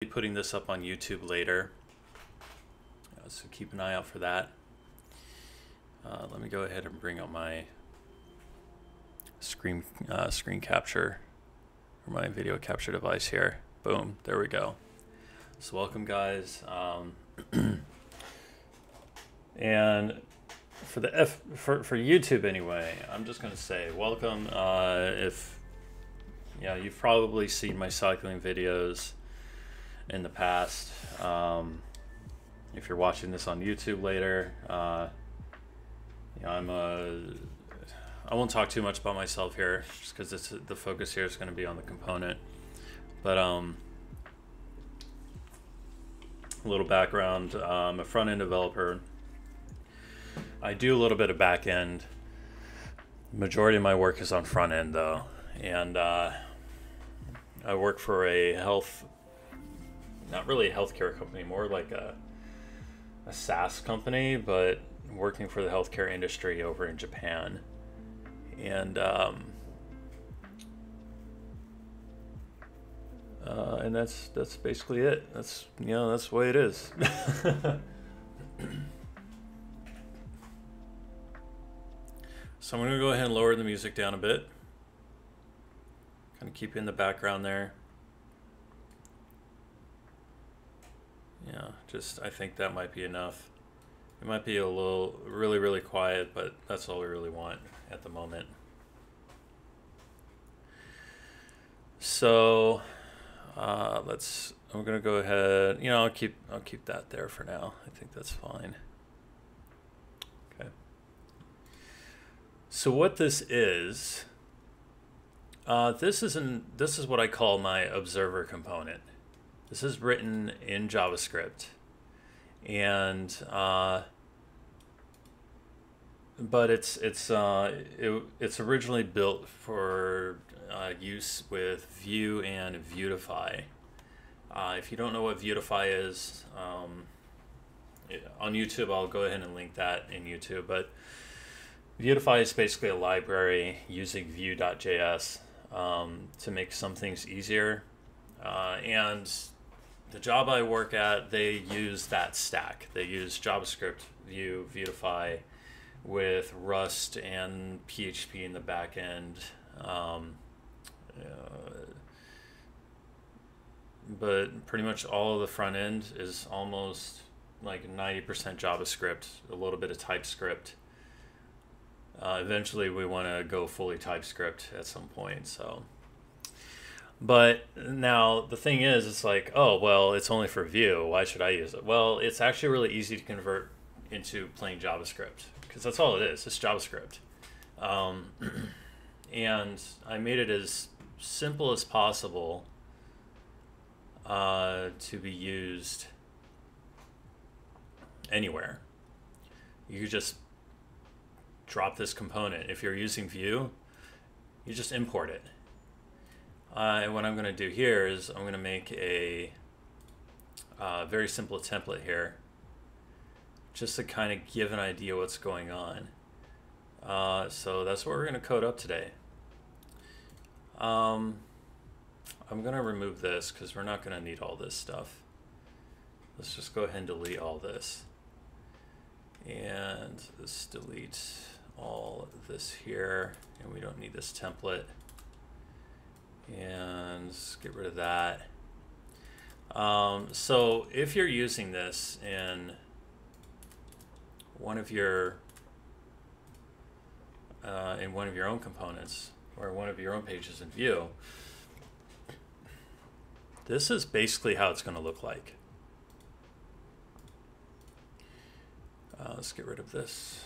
be putting this up on YouTube later, so keep an eye out for that. Let me go ahead and bring up my screen capture, or my video capture device here. Boom, there we go. So welcome, guys. And for the for YouTube anyway, I'm just gonna say welcome. If you've probably seen my cycling videos in the past. If you're watching this on YouTube later, I won't talk too much about myself here, just because the focus here is going to be on the component. But a little background: I'm a front-end developer. I do a little bit of back-end. Majority of my work is on front-end though, and I work for a not really a healthcare company, more like a SaaS company, but working for the healthcare industry over in Japan. And that's basically it. That's the way it is. So I'm gonna go ahead and lower the music down a bit. Kind of keep it in the background there. I think that might be enough. It might be a little really quiet, but that's all we really want at the moment. So I'm gonna go ahead, I'll keep that there for now. I think that's fine. Okay. So what this is what I call my observer component. This is written in JavaScript, and but it's originally built for use with Vue and Vuetify. If you don't know what Vuetify is, on YouTube, I'll go ahead and link that in YouTube. But Vuetify is basically a library using Vue.js to make some things easier, and the job I work at, they use that stack. They use JavaScript, Vue, Vuetify, with Rust and PHP in the back end. But pretty much all of the front end is almost like 90% JavaScript, a little bit of TypeScript. Eventually we want to go fully TypeScript at some point, so. But now the thing is, it's like, oh, well, it's only for Vue. Why should I use it? Well, it's actually really easy to convert into plain JavaScript, because that's all it is. It's JavaScript. And I made it as simple as possible to be used anywhere. You could just drop this component. If you're using Vue, you just import it. And what I'm going to do here is I'm going to make a very simple template here, just to kind of give an idea what's going on. So that's what we're going to code up today. I'm going to remove this because we're not going to need all this stuff. Let's just go ahead and delete all this. And let's delete all of this here, and we don't need this template. And let's get rid of that. So if you're using this in one of your own components, or one of your own pages in Vue, this is basically how it's going to look like. Let's get rid of this.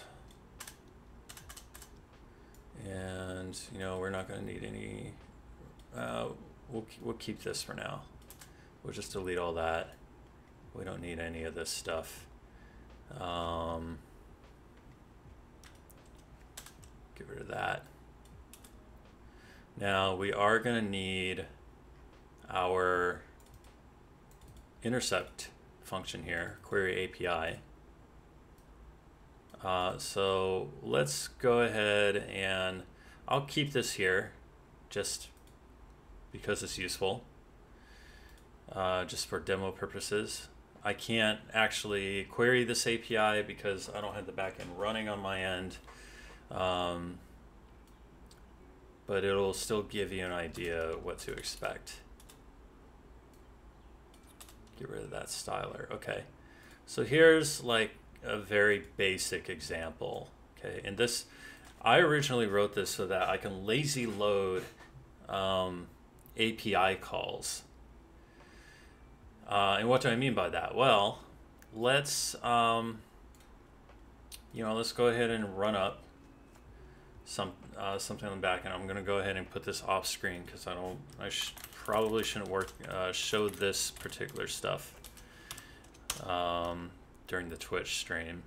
And we're not going to need any. We'll keep this for now. We'll just delete all that. We don't need any of this stuff. Get rid of that. Now we are going to need our intercept function here, query API. So let's go ahead and I'll keep this here just because it's useful. just for demo purposes. I can't actually query this API because I don't have the backend running on my end, but it'll still give you an idea what to expect. Get rid of that styler. Okay, so here's like a very basic example. Okay, and this, I originally wrote this so that I can lazy load API calls. And what do I mean by that? Well, let's let's go ahead and run up something on the back end. I'm going to go ahead and put this off screen because probably shouldn't show this particular stuff during the Twitch stream.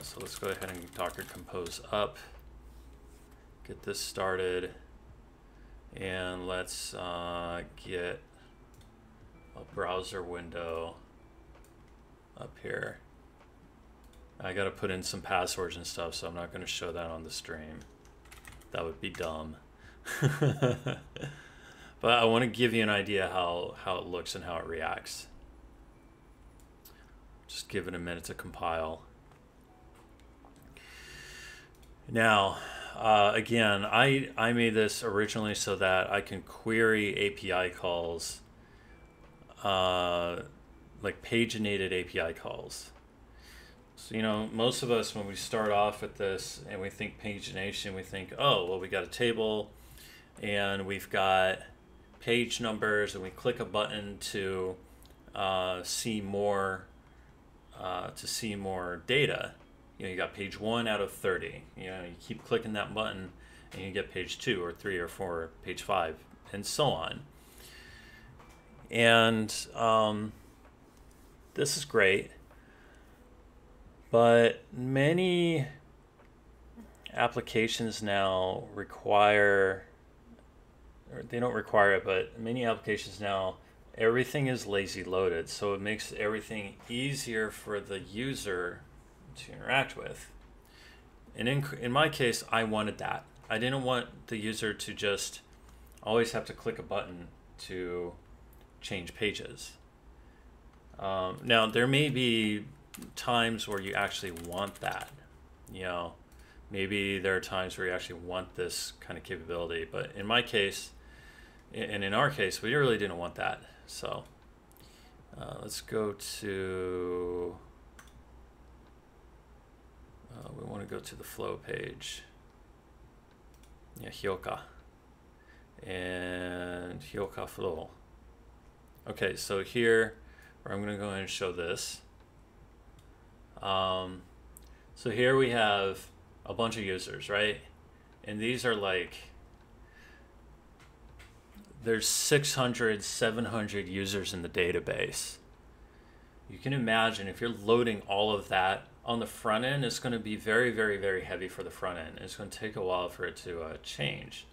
So let's go ahead and Docker compose up, get this started, and let's get a browser window up here. I got to put in some passwords and stuff, so I'm not going to show that on the stream. That would be dumb. But I want to give you an idea how it looks and how it reacts. Just give it a minute to compile. Now, again, I made this originally so that I can query API calls, like paginated API calls. So, most of us, when we start off with this and we think pagination, we think, oh, well, we got a table and we've got page numbers, and we click a button to see more data. You got page 1 out of 30. You keep clicking that button and you get page 2 or 3 or 4, page 5, and so on. And this is great, but many applications now require, or they don't require it, but many applications now, everything is lazy loaded, so it makes everything easier for the user to interact with. And in my case, I wanted that. I didn't want the user to just always have to click a button to change pages. Now, there may be times where you actually want that. Maybe there are times where you actually want this kind of capability, but in my case, and in our case, we really didn't want that. So let's go to, we want to go to the flow page. Hyoka. And Hyoka flow. Okay, so here, I'm going to go ahead and show this. So here we have a bunch of users, right? And these are like, there's 600, 700 users in the database. You can imagine if you're loading all of that on the front end, it's going to be very, very, very heavy for the front end. It's going to take a while for it to change.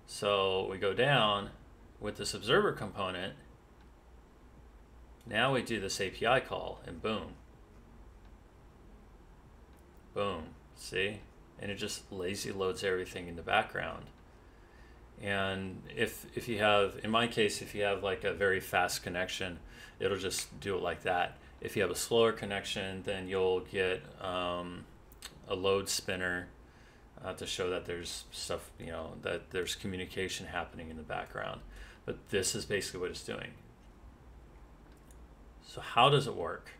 So we go down with this observer component. Now we do this API call, and boom. Boom, see? And it just lazy loads everything in the background. And if you have, in my case, if you have like a very fast connection, it'll just do it like that. If you have a slower connection, then you'll get a load spinner to show that there's stuff, that there's communication happening in the background. But this is basically what it's doing. So how does it work?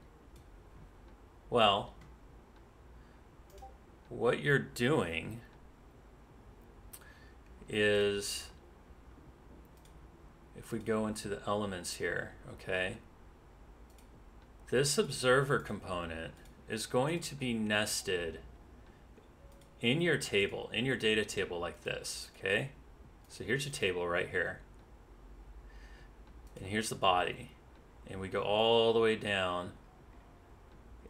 Well, what you're doing is, if we go into the elements here, okay, this observer component is going to be nested in your table, in your data table like this, okay? So here's your table right here. And here's the body. And we go all the way down.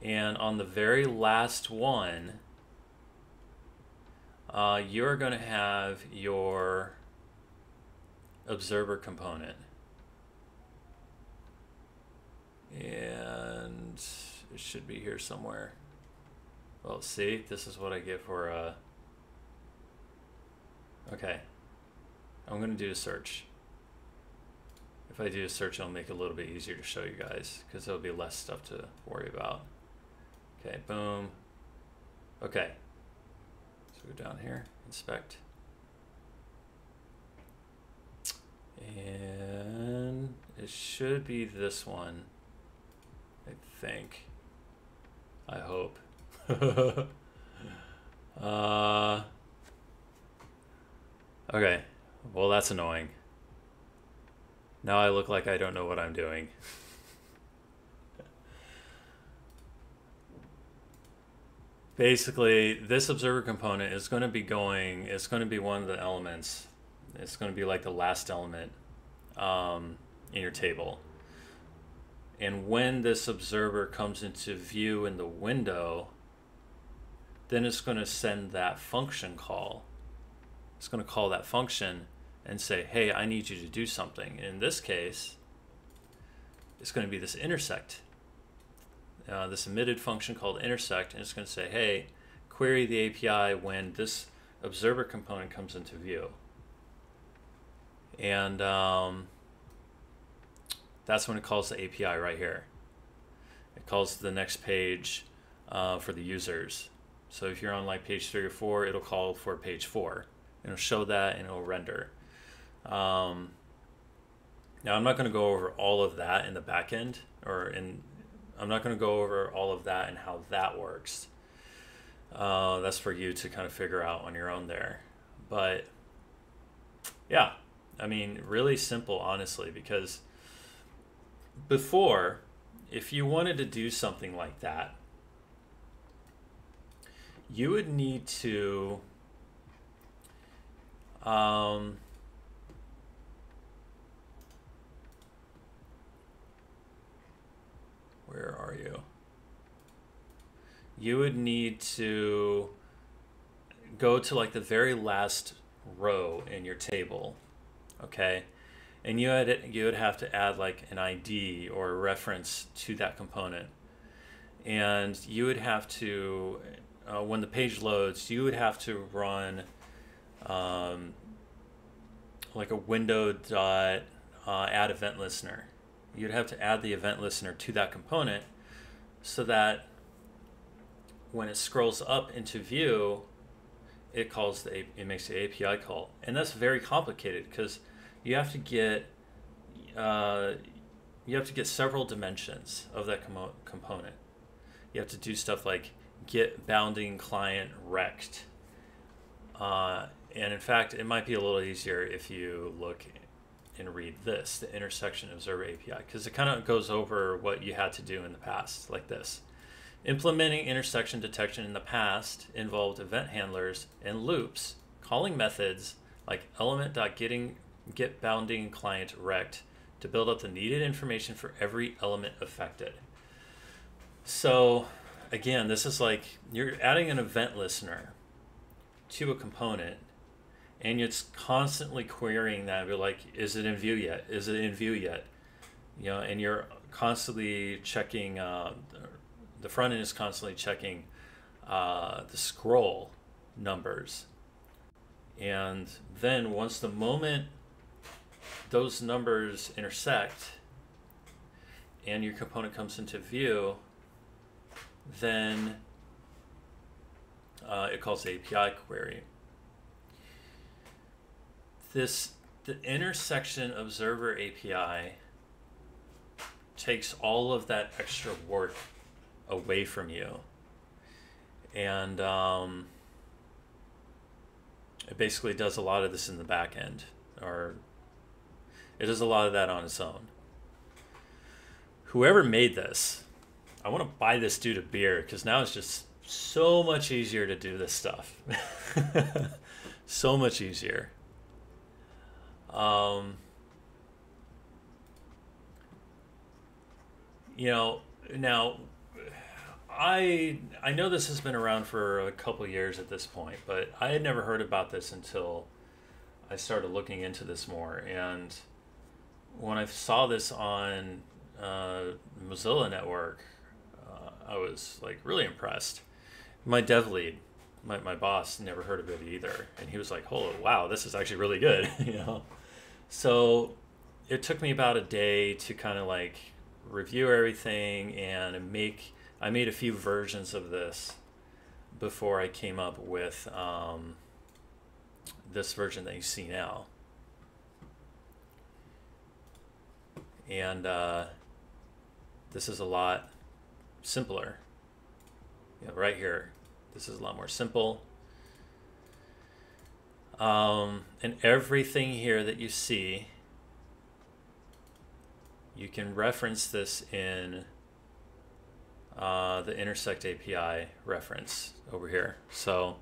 And on the very last one, you're going to have your observer component. And it should be here somewhere. Well, see, this is what I get for, okay. I'm going to do a search. if I do a search, it'll make it a little bit easier to show you guys because there'll be less stuff to worry about. Okay, boom. Okay, so go down here, inspect. And it should be this one, I think. I hope. Okay, well that's annoying. Now I look like I don't know what I'm doing. Basically, this observer component is going to be it's going to be one of the elements. It's going to be like the last element in your table. And when this observer comes into view in the window, then it's going to send that function call. It's going to call that function and say, hey, I need you to do something. In this case, it's going to be this intersect. This emitted function called intersect, and it's going to say, hey, query the API when this observer component comes into view. And that's when it calls the API right here. It calls the next page for the users. So if you're on like page 3 or 4, it'll call for page 4. It'll show that and it'll render. Now I'm not going to go over all of that in the back end, I'm not going to go over all of that and how that works. That's for you to kind of figure out on your own there. But yeah, I mean, really simple, honestly, because before, if you wanted to do something like that, you would need to where are you? You would need to go to like the very last row in your table, okay? And you would have to add like an ID or a reference to that component. And you would have to, when the page loads, you would have to run like a window dot add event listener. You'd have to add the event listener to that component so that when it scrolls up into view, it makes the API call. And that's very complicated because you have to get several dimensions of that component. You have to do stuff like get bounding client rect. And in fact, it might be a little easier if you look and read this, the intersection observer API, because it kind of goes over what you had to do in the past, like this. Implementing intersection detection in the past involved event handlers and loops, calling methods like element.getBounding client rect to build up the needed information for every element affected. So again, this is like you're adding an event listener to a component, and it's constantly querying that. You're like, is it in view yet? Is it in view yet? You know, and you're constantly checking. The front end is constantly checking the scroll numbers, and then once the moment those numbers intersect and your component comes into view, then it calls the API query. The intersection observer API takes all of that extra work away from you, and it basically does a lot of this in the back end, or it does a lot of that on its own. Whoever made this, I want to buy this dude a beer because now it's just so much easier to do this stuff. So much easier. You know, now I know this has been around for a couple years at this point, but I had never heard about this until I started looking into this more. And when I saw this on Mozilla Network, I was like really impressed. My dev lead, my boss, never heard of it either, and he was like, "Oh wow, this is actually really good," you know. So it took me about a day to kind of like review everything and I made a few versions of this before I came up with this version that you see now. And this is a lot simpler. You know, right here, this is a lot more simple. And everything here that you see, you can reference this in the Intersect API reference over here. So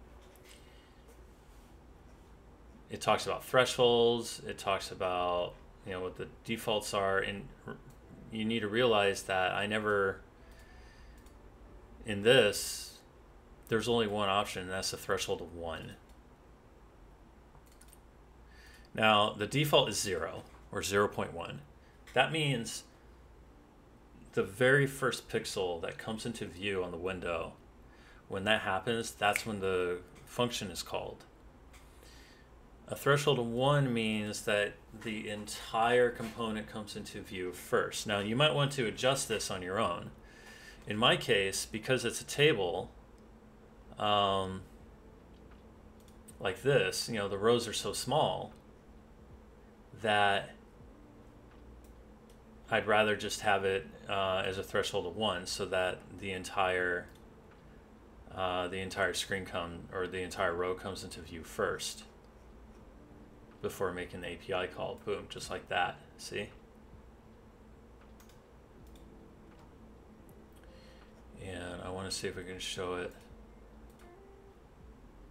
it talks about thresholds, it talks about, you know, what the defaults are, and you need to realize that in this, there's only one option, and that's a threshold of 1. Now, the default is 0, or 0.1. That means the very first pixel that comes into view on the window, when that happens, that's when the function is called. A threshold of 1 means that the entire component comes into view first. Now, you might want to adjust this on your own. In my case, because it's a table, like this, you know, the rows are so small that I'd rather just have it as a threshold of 1, so that the entire screen or the entire row comes into view first before making the API call. Boom, just like that. See? And I want to see if we can show it,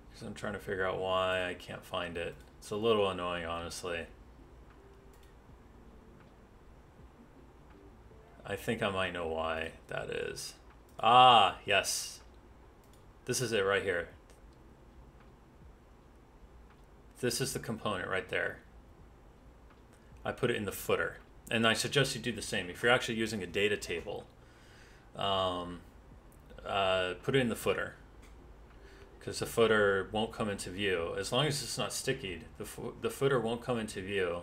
because I'm trying to figure out why I can't find it. It's a little annoying, honestly. I think I might know why that is. Ah, yes. This is it right here. This is the component right there. I put it in the footer. And I suggest you do the same. If you're actually using a data table, put it in the footer, because the footer won't come into view. As long as it's not sticky, the footer won't come into view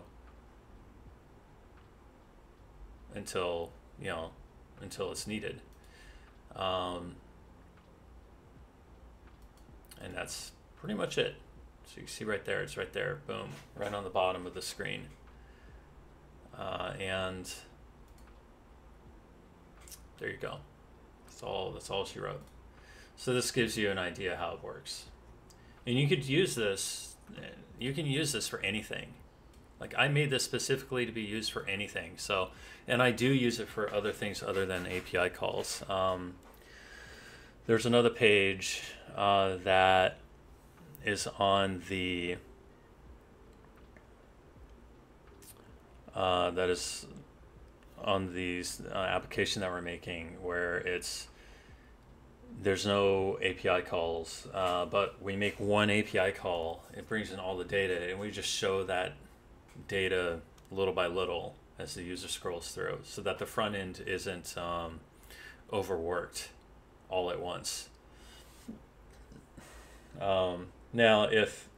until, you know, until it's needed. And that's pretty much it. So you can see right there, it's right there, boom, right on the bottom of the screen. And there you go. That's all she wrote. So this gives you an idea how it works. And you could use this, you can use this for anything. Like, I made this specifically to be used for anything. So, and I do use it for other things other than API calls. There's another page that is on the application that we're making, where there's no API calls, but we make one API call. It brings in all the data, and we just show that data little by little as the user scrolls through, so that the front end isn't overworked all at once. Now, if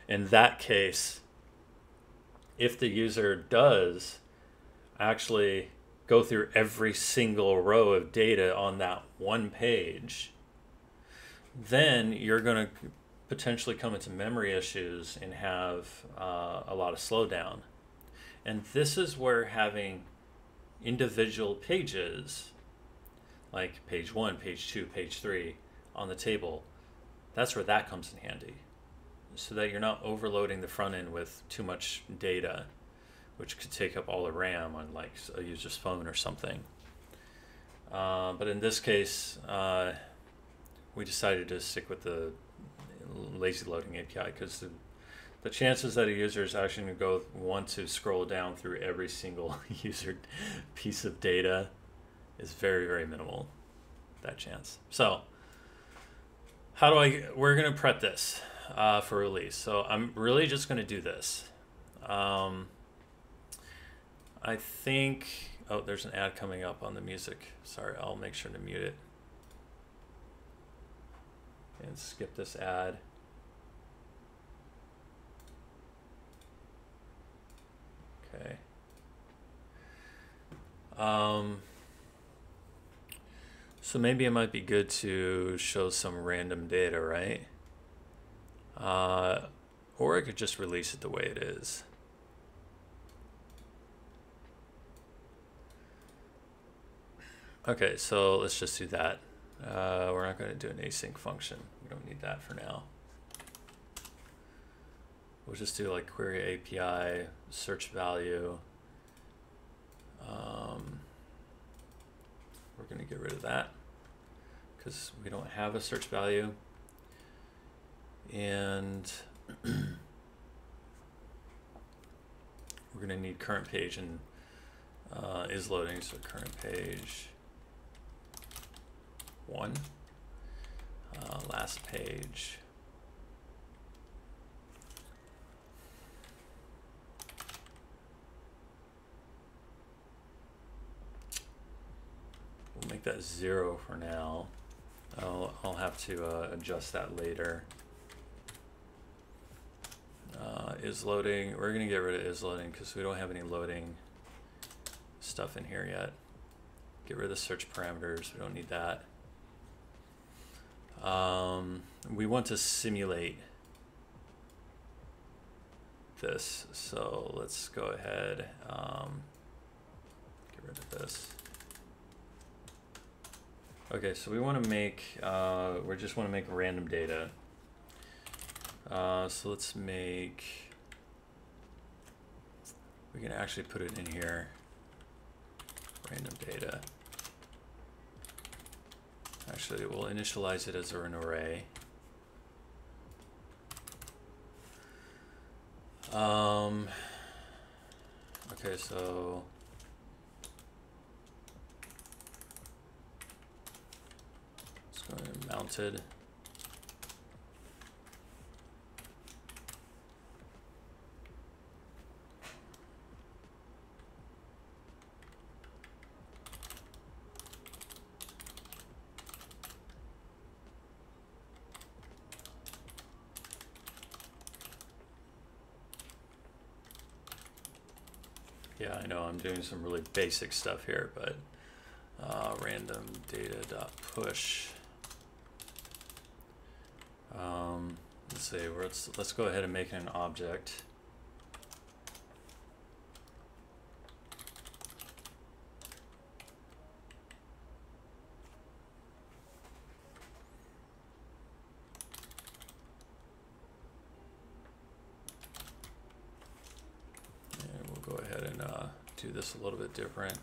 in that case, if the user does actually go through every single row of data on that one page, then you're going to potentially come into memory issues and have a lot of slowdown. And this is where having individual pages, like page 1, page 2, page 3 on the table, that's where that comes in handy, so that you're not overloading the front end with too much data, which could take up all the RAM on like a user's phone or something. But in this case, we decided to stick with the lazy loading API, because the chances that a user is actually going to want to scroll down through every single user piece of data is very, very minimal, that chance. So we're going to prep this for release. So I'm really just going to do this. I think, oh, there's an ad coming up on the music. Sorry, I'll make sure to mute it. And skip this ad. Okay. So maybe it might be good to show some random data, right? Or I could just release it the way it is. Okay, so let's just do that. We're not going to do an async function. We don't need that for now. We'll just do like query API, search value. We're going to get rid of that because we don't have a search value. And we're going to need current page and is loading, so current page 1, last page. We'll make that 0 for now. I'll have to adjust that later. Is loading. We're gonna get rid of is loading because we don't have any loading stuff in here yet. Get rid of the search parameters. We don't need that. We want to simulate this, so let's go ahead. Get rid of this. Okay, so we want to make. We just want to make random data. So let's make. We can actually put it in here. Random data. Actually, we'll initialize it as an array. Okay, so let's go ahead and mounted. Yeah, I know I'm doing some really basic stuff here, but random data.push. Let's see, let's go ahead and make an object. Go ahead and do this a little bit different.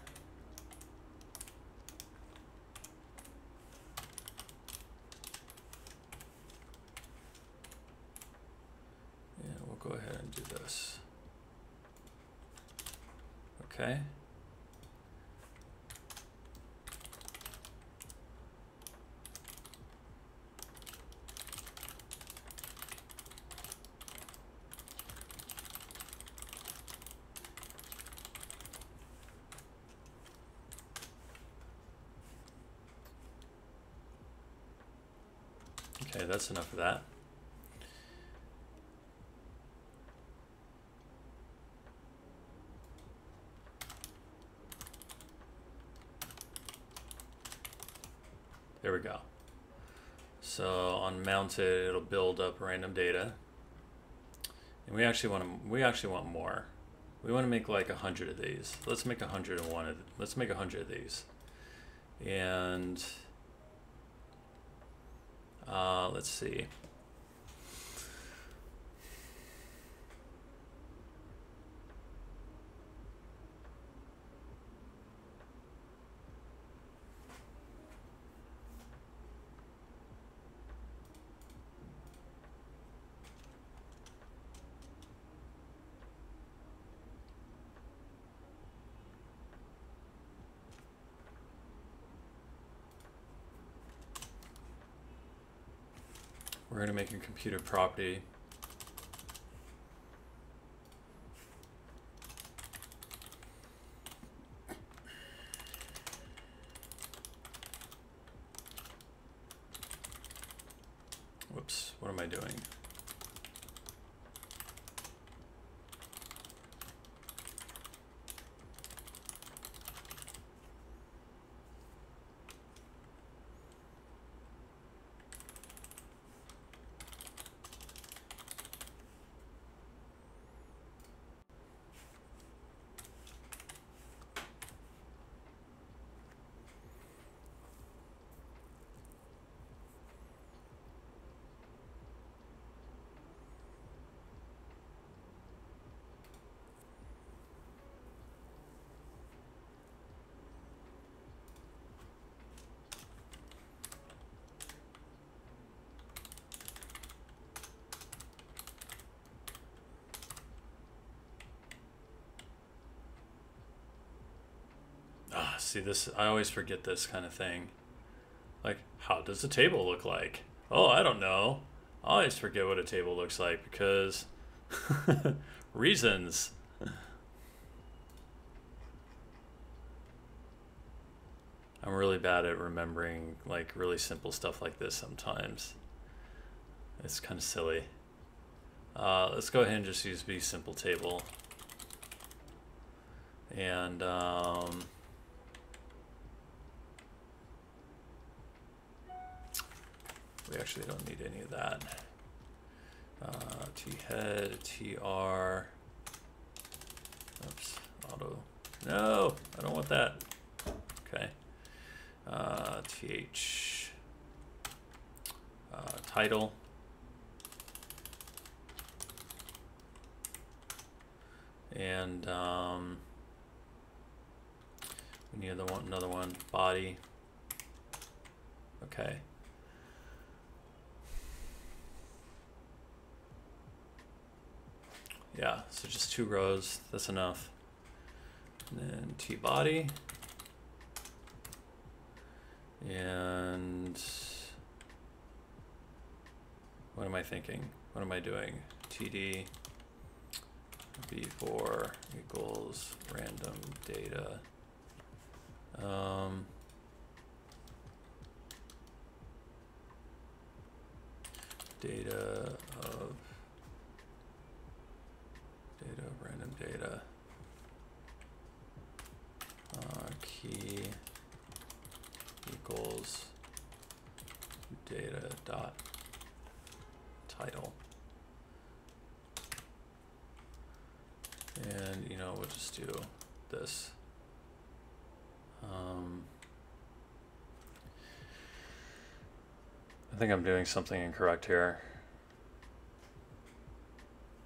And we'll go ahead and do this. Okay. Okay, that's enough of that. There we go. So on mounted, it'll build up random data, and we actually want more. We want to make like 100 of these. Let's make 101. Let's make 100 of these, and let's see. We're going to make a computer property. Whoops, what am I doing? see this, I always forget this kind of thing. Like, how does a table look like? Oh, I don't know. I always forget what a table looks like because reasons. I'm really bad at remembering like really simple stuff like this sometimes. It's kind of silly. Let's go ahead and just use B simple table. And we actually don't need any of that. T head, TR. Oops, auto. No, I don't want that. Okay. TH. Title. And we need another one, body. Okay. Yeah, so just 2 rows, that's enough. And then T body. And what am I thinking? What am I doing? TD B4 equals random data. Data of random data. Key equals data dot title. And you know, we'll just do this. I think I'm doing something incorrect here.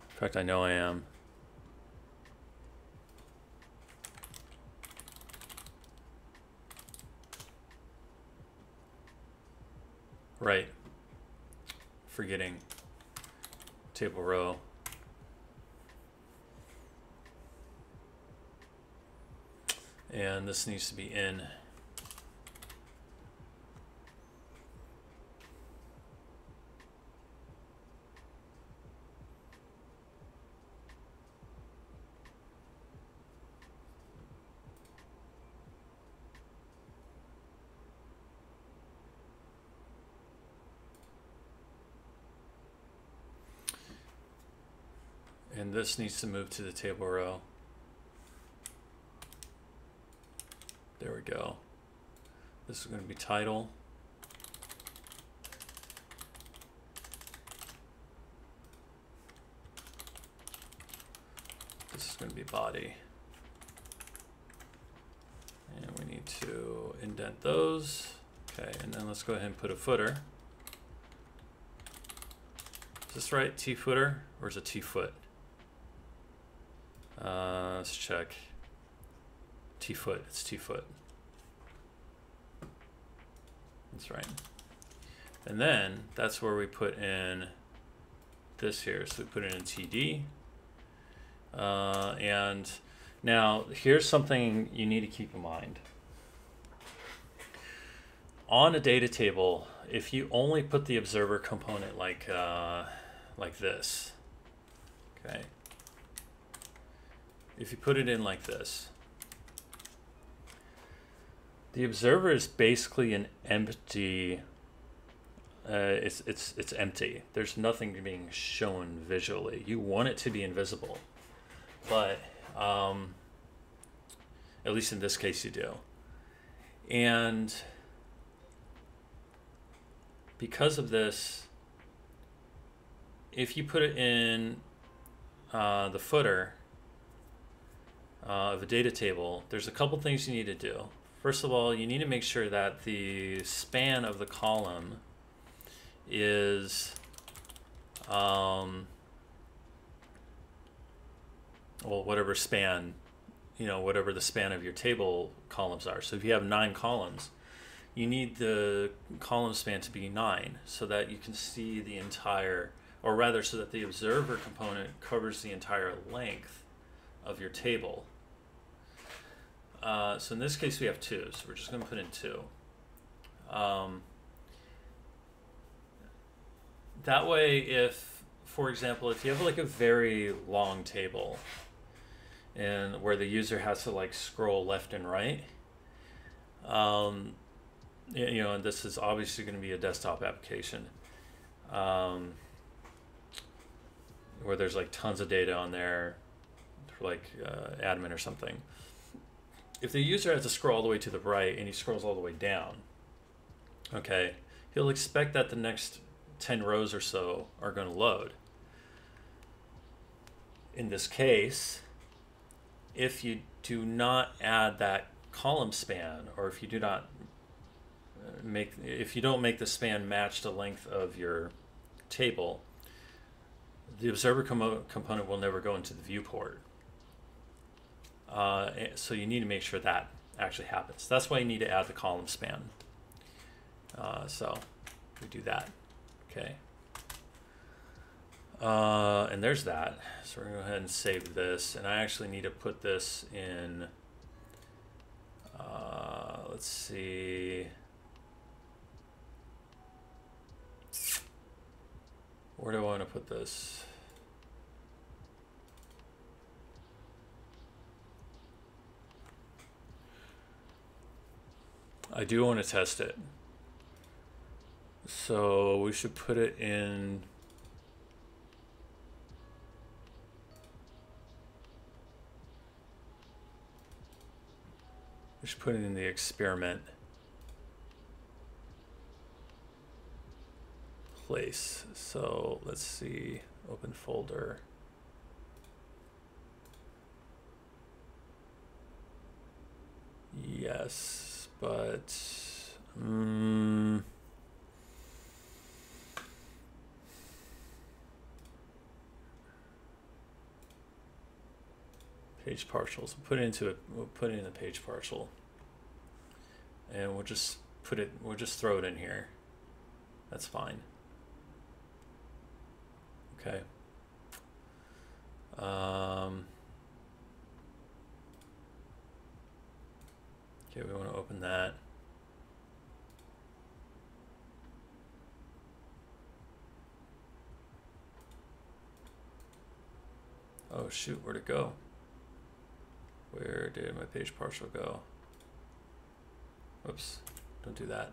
In fact, I know I am. Right. Forgetting table row. And this needs to be in. And this needs to move to the table row. There we go. This is going to be title. This is going to be body. And we need to indent those. Okay, and then let's go ahead and put a footer. Is this right? T footer or is it T foot? Let's check. T foot, it's T foot. That's right. And then that's where we put in this here. So we put it in TD. And now here's something you need to keep in mind. On a data table, if you only put the observer component like this, okay? If you put it in like this, the observer is basically an empty. It's empty. There's nothing being shown visually. You want it to be invisible, but at least in this case you do. And because of this, if you put it in the footer of a data table, there's a couple things you need to do. First of all, you need to make sure that the span of the column is well, whatever span, you know, whatever the span of your table columns are. So if you have 9 columns, you need the column span to be 9 so that you can see the entire, or rather so that the observer component covers the entire length of your table. So in this case we have 2, so we're just going to put in 2. That way, if, for example, if you have like a very long table and where the user has to like scroll left and right, you know, and this is obviously going to be a desktop application, where there's like tons of data on there for like admin or something. If the user has to scroll all the way to the right and he scrolls all the way down, okay, he'll expect that the next 10 rows or so are going to load. In this case, if you do not add that column span, or if you do not if you don't make the span match the length of your table, the observer component will never go into the viewport. So you need to make sure that actually happens. That's why you need to add the column span. So we do that. Okay. And there's that. So we're going to go ahead and save this. And I actually need to put this in, let's see. Where do I want to put this? I do want to test it. So we should put it in. We should put it in the experiment place. So let's see, open folder. Yes, but page partials. We'll put it in the page partial, and we'll just throw it in here. That's fine. Okay. Okay, we want to open that. Oh shoot, where'd it go? Where did my page partial go? Whoops, don't do that.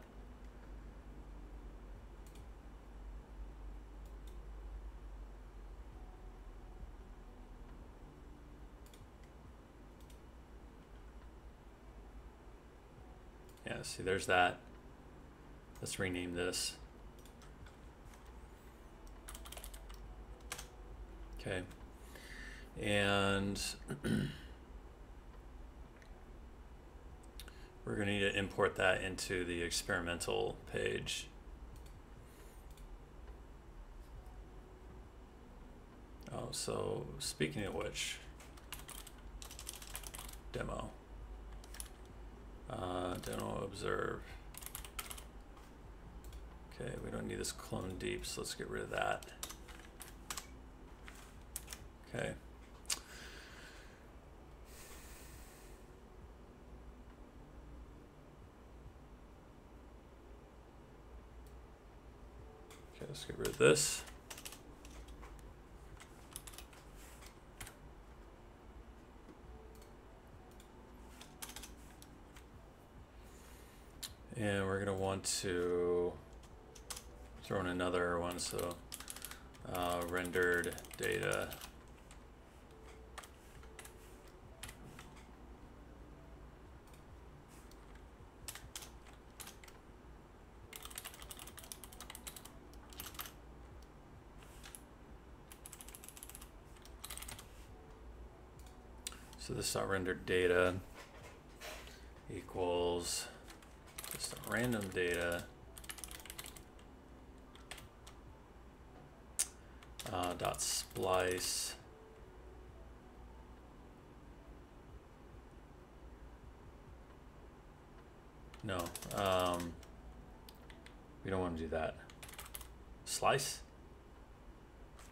Yeah, see, there's that. Let's rename this. Okay. And we're going to need to import that into the experimental page. Oh, so speaking of which, demo. Demo observe. Okay, we don't need this clone deep, so let's get rid of that. Okay. Okay, let's get rid of this. And we're going to want to throw in another one, so rendered data. So this rendered data equals just random data dot splice no we don't want to do that. Slice.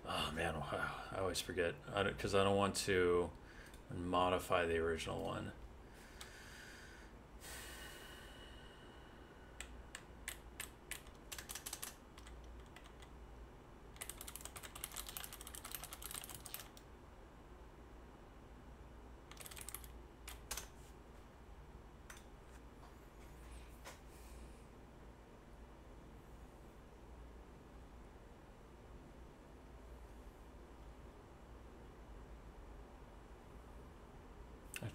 Oh man, I always forget because I don't want to modify the original one.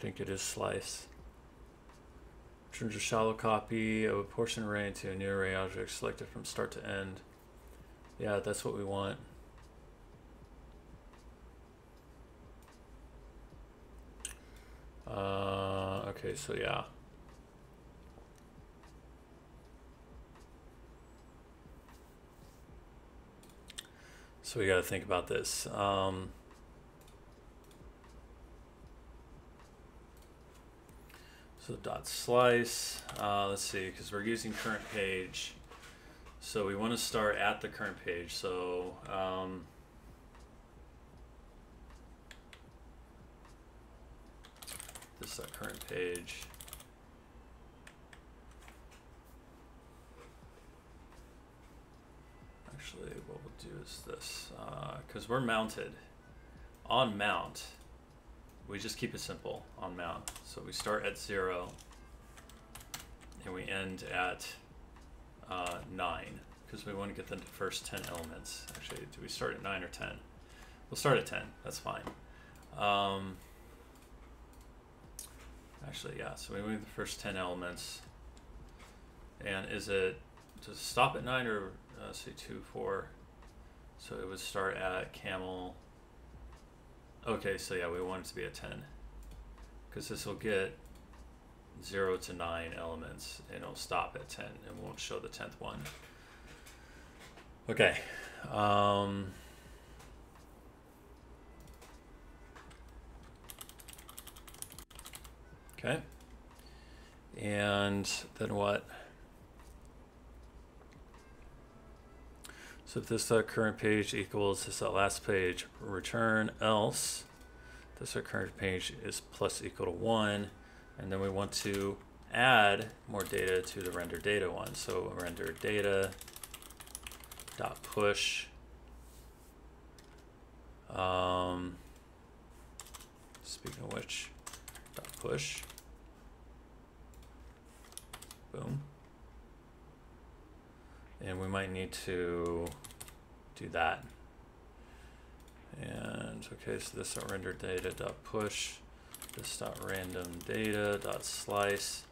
think it is slice. Turns a shallow copy of a portion array into a new array object selected from start to end. Yeah, that's what we want. Okay, so yeah. So we got to think about this. So dot slice, let's see, because we're using current page. So we want to start at the current page. So this is our current page. Actually, what we'll do is this, because we're mounted. On mount, we just keep it simple on mount. So we start at 0 and we end at 9 because we want to get the first 10 elements. Actually, do we start at 9 or 10? We'll start at 10, that's fine. Actually, yeah, so we move the first 10 elements. And does it stop at 9 or say 2, 4? So it would start at camel. Okay, so yeah, we want it to be at 10 because this will get 0 to 9 elements and it'll stop at 10 and won't show the 10th one. Okay. Okay. And then what? So if this current page equals this last page, return else this current page is plus equal to 1, and then we want to add more data to the render data one. So render data dot push. Speaking of which, dot push. Boom. And we might need to do that. And okay, so this render data dot push, this dot random data dot slice.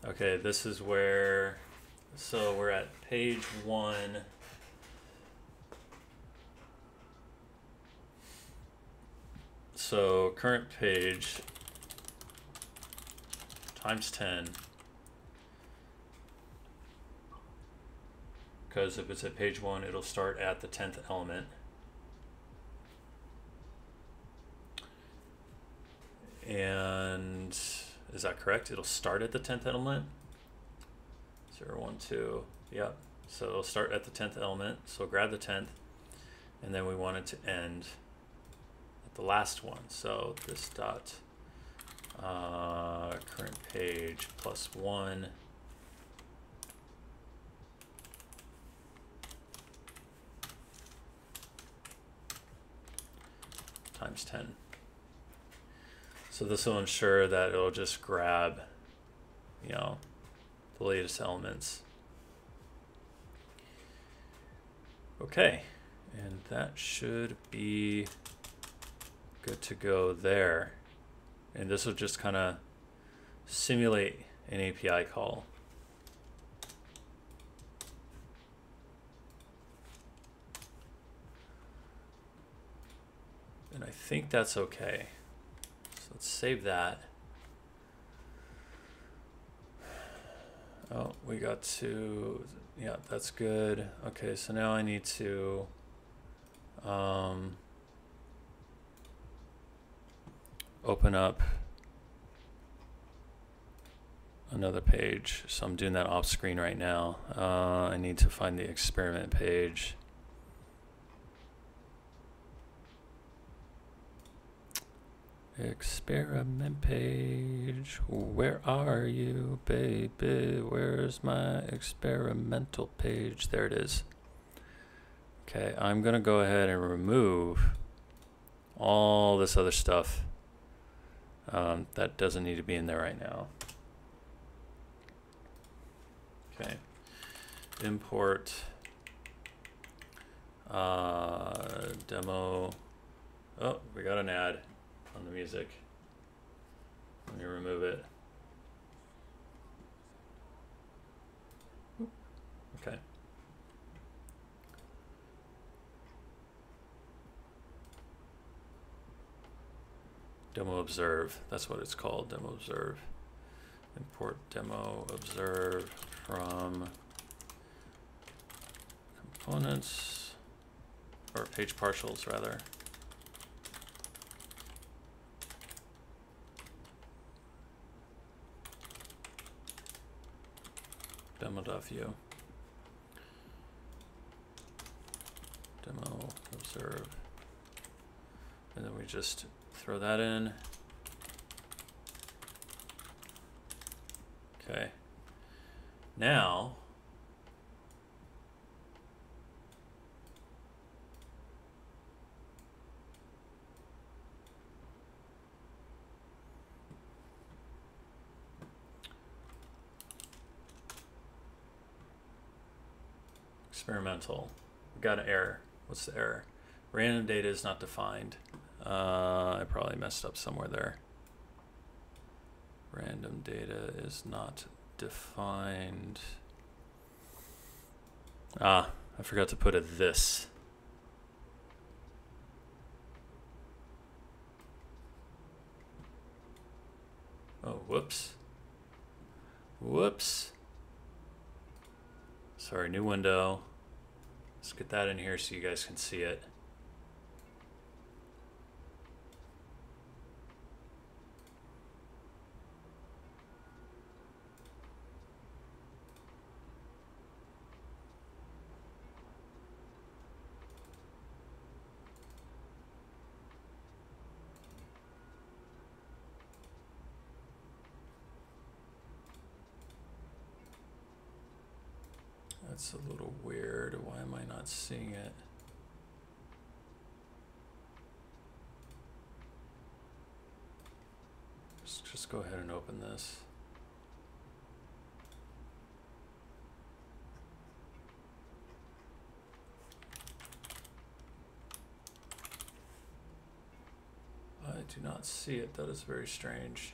Okay, this is where, so we're at page 1. So current page times 10. Because if it's at page 1, it'll start at the 10th element. And is that correct? It'll start at the 10th element? 0, 1, 2. Yep. So it'll start at the 10th element. So grab the 10th. And then we want it to end at the last one. So this dot current page plus 1. Times 10. So this will ensure that it'll just grab, you know, the latest elements. Okay, and that should be good to go there. And this will just kind of simulate an API call. And I think that's okay. So let's save that. Oh, we got to, yeah, that's good. Okay, so now I need to open up another page. So I'm doing that off screen right now. I need to find the experiment page. Experiment page, where are you, baby? Where's my experimental page? There it is. Okay, I'm gonna go ahead and remove all this other stuff that doesn't need to be in there right now. Okay, import demo. Oh, we got an ad on the music. Let me remove it. Okay. Demo observe, that's what it's called, demo observe. Import demo observe from components, or page partials rather. Demo.view. Demo observe. And then we just throw that in. Okay. Now, experimental. We got an error. What's the error? Random data is not defined. I probably messed up somewhere there. Random data is not defined. Ah, I forgot to put a this. Oh, whoops. Whoops. Sorry, new window. Let's get that in here so you guys can see it. That's a little weird. Why am I not seeing it? Just go ahead and open this. I do not see it. That is very strange.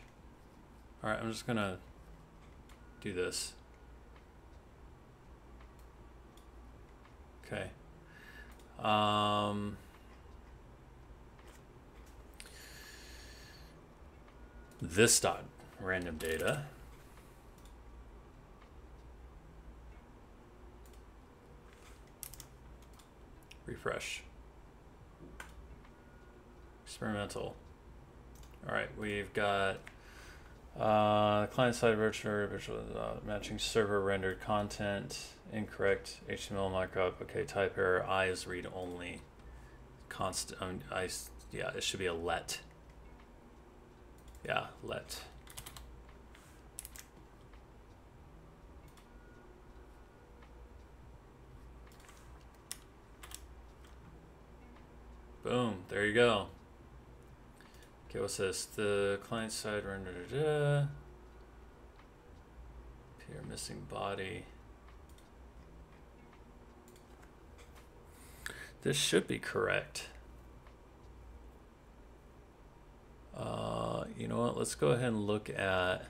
All right, I'm just gonna do this. Okay. This dot random data. Refresh. Experimental. All right, we've got client-side virtual matching server rendered content, incorrect HTML markup. Okay, type error. I is read only. Constant. Yeah, it should be a let. Yeah, let. Boom. There you go. Okay, what's this? The client side rendered. Appear missing body. This should be correct. You know what? Let's go ahead and look at.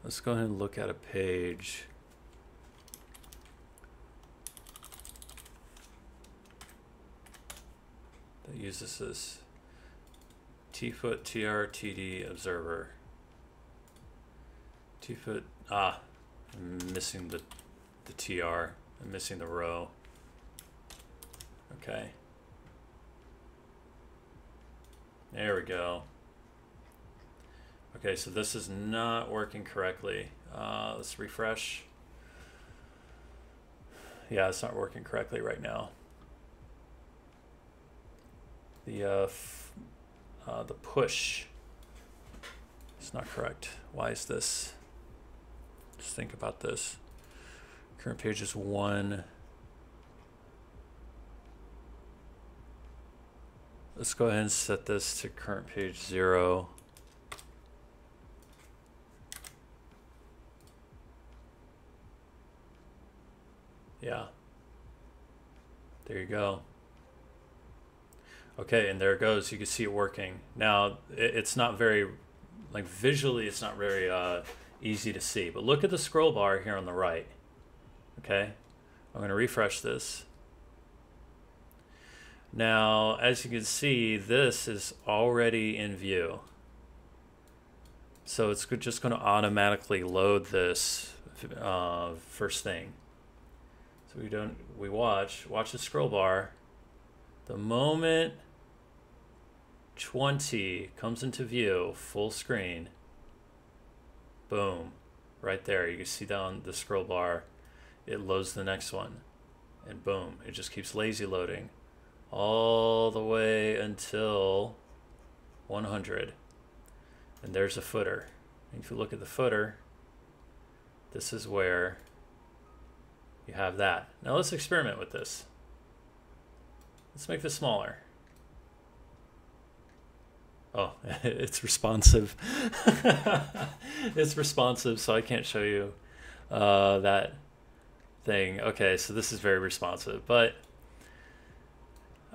Let's go ahead and look at a page. That uses this tfoot tr td observer. Tfoot, I'm missing the tr. I'm missing the row. Okay. There we go. Okay, so this is not working correctly. Let's refresh. Yeah, it's not working correctly right now. The push is not correct. Why is this? Just think about this. Current page is 1. Let's go ahead and set this to current page 0. Yeah. There you go. Okay, and there it goes. You can see it working. Now, it's not very, like visually, it's not very easy to see. But look at the scroll bar here on the right. Okay, I'm going to refresh this. Now, as you can see, this is already in view. So it's just going to automatically load this first thing. So we watch the scroll bar. The moment 20 comes into view, full screen, boom, right there. You can see down the scroll bar, it loads the next one, and boom, it just keeps lazy loading all the way until 100. And there's a footer. And if you look at the footer, this is where you have that. Now let's experiment with this. Let's make this smaller. Oh, it's responsive. It's responsive, so I can't show you that thing. Okay, so this is very responsive, but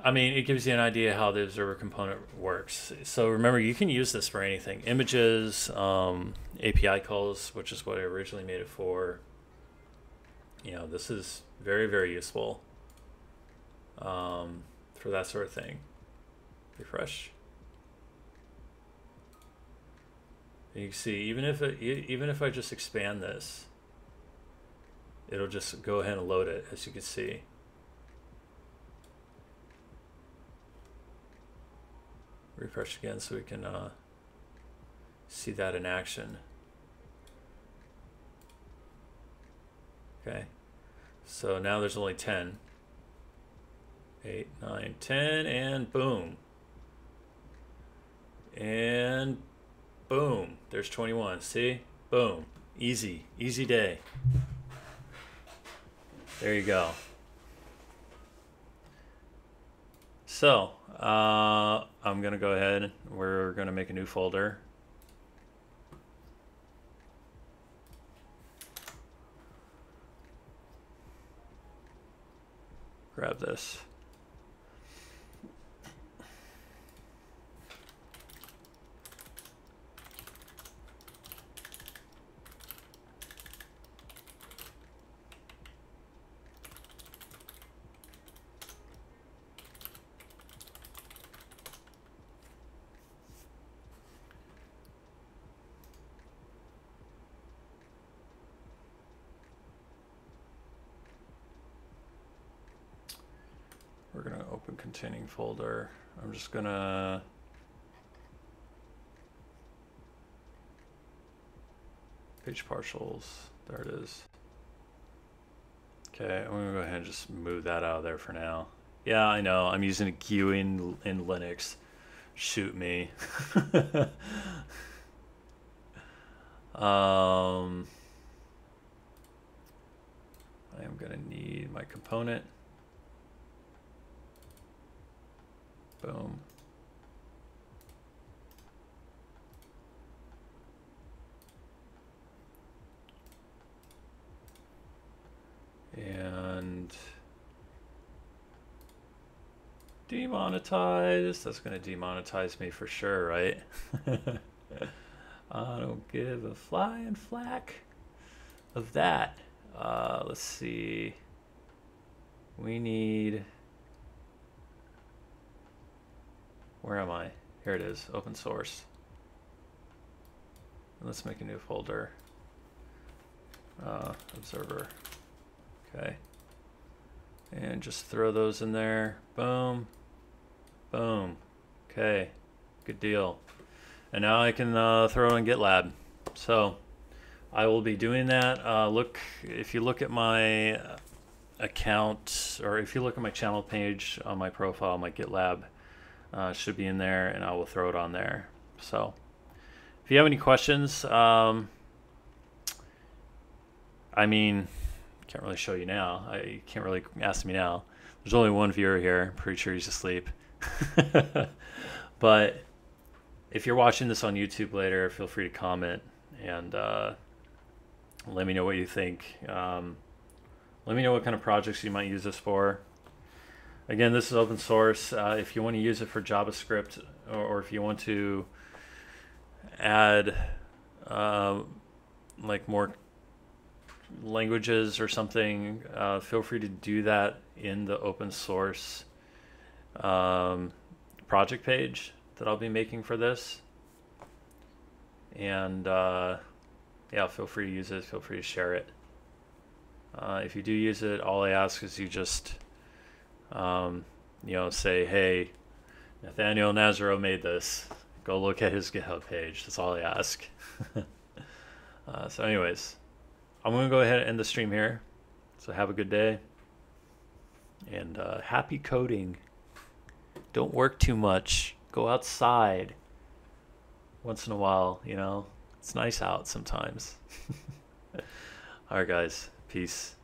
I mean, it gives you an idea how the observer component works. So remember, you can use this for anything. Images, API calls, which is what I originally made it for. You know, this is very, very useful for that sort of thing. Refresh. And you can see, even if I just expand this, it'll just go ahead and load it, as you can see. Refresh again so we can see that in action. Okay, so now there's only 10. 8, 9, 10, and boom. And boom, there's 21. See? Boom. Easy. Easy day. There you go. So, I'm going to go ahead. We're going to make a new folder. Grab this. We're going to open containing folder. I'm just going to page partials. There it is. Okay, I'm going to go ahead and just move that out of there for now. Yeah, I know. I'm using a GUI in Linux. Shoot me. I am going to need my component. Boom. And demonetize. That's going to demonetize me for sure, right? I don't give a flying flack of that. Let's see. We need... Where am I? Here it is, open source. And let's make a new folder. Observer. Okay. And just throw those in there. Boom. Boom. Okay. Good deal. And now I can throw it on GitLab. So I will be doing that. If you look at my account, or if you look at my channel page on my profile, my GitLab should be in there, and I will throw it on there. So if you have any questions, I mean, can't really show you now. You can't really ask me now. There's only one viewer here. Pretty sure he's asleep. But if you're watching this on YouTube later, feel free to comment and let me know what you think. Let me know what kind of projects you might use this for. Again, this is open source. If you want to use it for JavaScript, or if you want to add like more languages or something, feel free to do that in the open source project page that I'll be making for this. And yeah, feel free to use it. Feel free to share it. If you do use it, all I ask is you just, say, hey, Nathaniel Nazaro made this. Go look at his GitHub page. That's all I ask. So anyways, I'm going to go ahead and end the stream here. So have a good day. And happy coding. Don't work too much. Go outside. Once in a while, It's nice out sometimes. All right, guys. Peace.